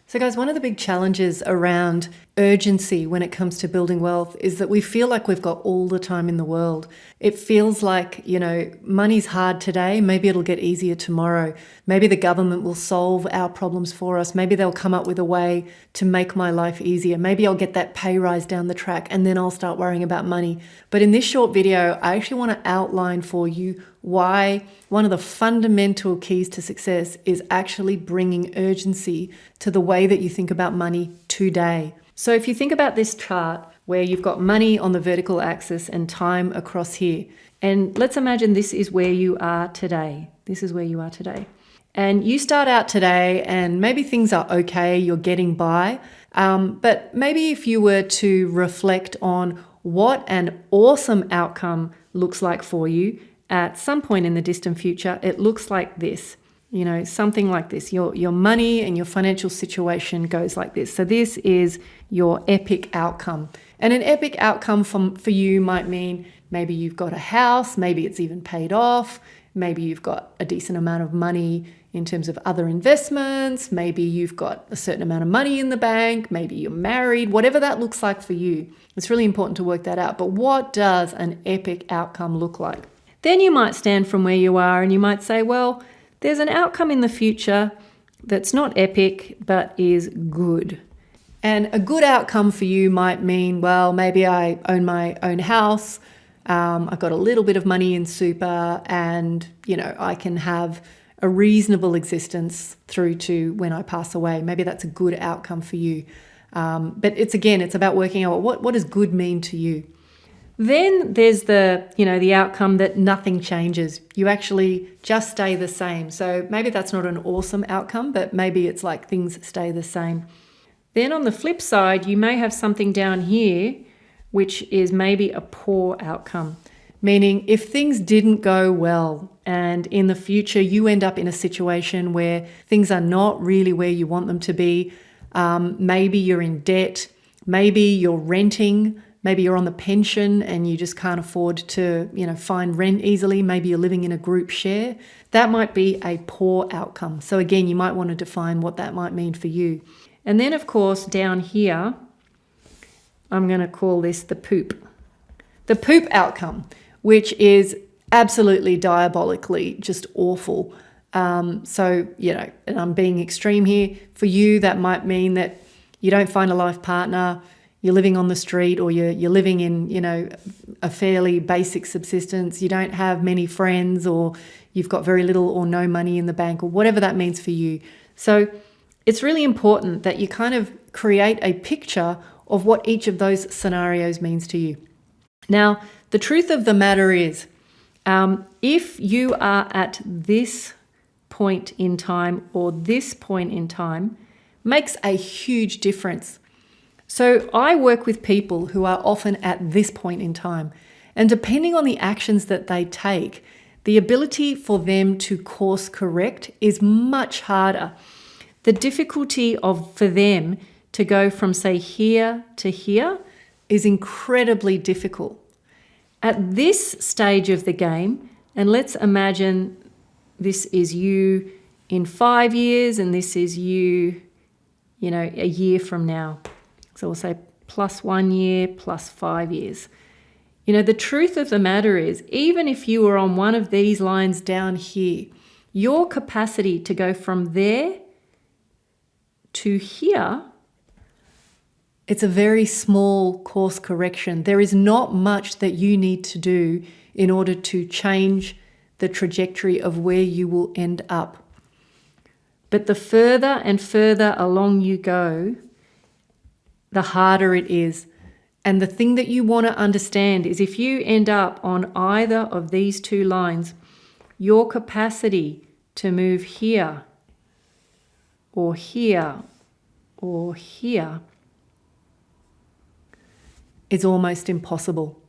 So guys, one of the big challenges around urgency when it comes to building wealth is that we feel like we've got all the time in the world. It feels like, money's hard today. Maybe it'll get easier tomorrow. Maybe the government will solve our problems for us. Maybe they'll come up with a way to make my life easier. Maybe I'll get that pay rise down the track and then I'll start worrying about money. But in this short video, I actually want to outline for you why one of the fundamental keys to success is actually bringing urgency to the way that you think about money today. So if you think about this chart where you've got money on the vertical axis and time across here, and let's imagine this is where you are today. This is where you are today. And you start out today and maybe things are okay, you're getting by. But maybe if you were to reflect on what an awesome outcome looks like for you at some point in the distant future, it looks like this. Something like this. Your money and your financial situation goes like this. So this is your epic outcome. And an epic outcome for you might mean maybe you've got a house, maybe it's even paid off, maybe you've got a decent amount of money in terms of other investments, maybe you've got a certain amount of money in the bank, maybe you're married, whatever that looks like for you. It's really important to work that out. But what does an epic outcome look like? Then you might stand from where you are and you might say, well, there's an outcome in the future that's not epic, but is good. And a good outcome for you might mean, well, maybe I own my own house, I've got a little bit of money in super, and, I can have a reasonable existence through to when I pass away. Maybe that's a good outcome for you. But it's about working out what does good mean to you. Then there's the outcome that nothing changes. You actually just stay the same. So maybe that's not an awesome outcome, but maybe it's like things stay the same. Then on the flip side, you may have something down here, which is maybe a poor outcome. Meaning if things didn't go well and in the future you end up in a situation where things are not really where you want them to be, maybe you're in debt, maybe you're renting, maybe you're on the pension and you just can't afford to, find rent easily. Maybe you're living in a group share. That might be a poor outcome. So again, you might want to define what that might mean for you. And then of course, down here, I'm going to call this the poop. The poop outcome, which is absolutely diabolically just awful. And I'm being extreme here. For you, that might mean that you don't find a life partner, you're living on the street, or you're living in, a fairly basic subsistence. You don't have many friends, or you've got very little or no money in the bank, or whatever that means for you. So it's really important that you kind of create a picture of what each of those scenarios means to you. Now, the truth of the matter is, if you are at this point in time or this point in time, makes a huge difference. So I work with people who are often at this point in time, and depending on the actions that they take, the ability for them to course correct is much harder. The difficulty for them to go from, say, here to here is incredibly difficult. At this stage of the game, and let's imagine this is you in 5 years and this is you, a year from now. So we'll say plus 1 year, plus 5 years. The truth of the matter is, even if you were on one of these lines down here, your capacity to go from there to here, it's a very small course correction. There is not much that you need to do in order to change the trajectory of where you will end up. But the further and further along you go, the harder it is. And the thing that you want to understand is if you end up on either of these two lines, your capacity to move here or here or here is almost impossible.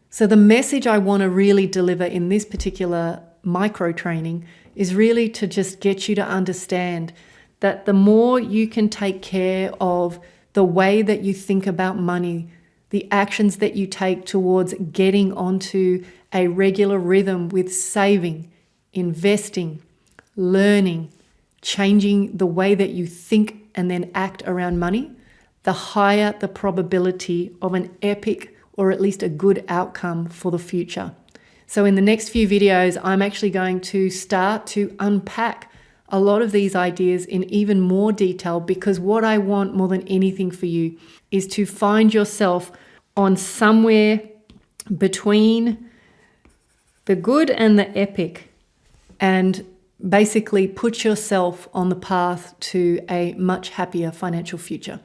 So the message I want to really deliver in this particular micro training is really to just get you to understand that the more you can take care of the way that you think about money, the actions that you take towards getting onto a regular rhythm with saving, investing, learning, changing the way that you think and then act around money, the higher the probability of an epic or at least a good outcome for the future. So in the next few videos, I'm actually going to start to unpack a lot of these ideas in even more detail, because what I want more than anything for you is to find yourself on somewhere between the good and the epic, and basically put yourself on the path to a much happier financial future.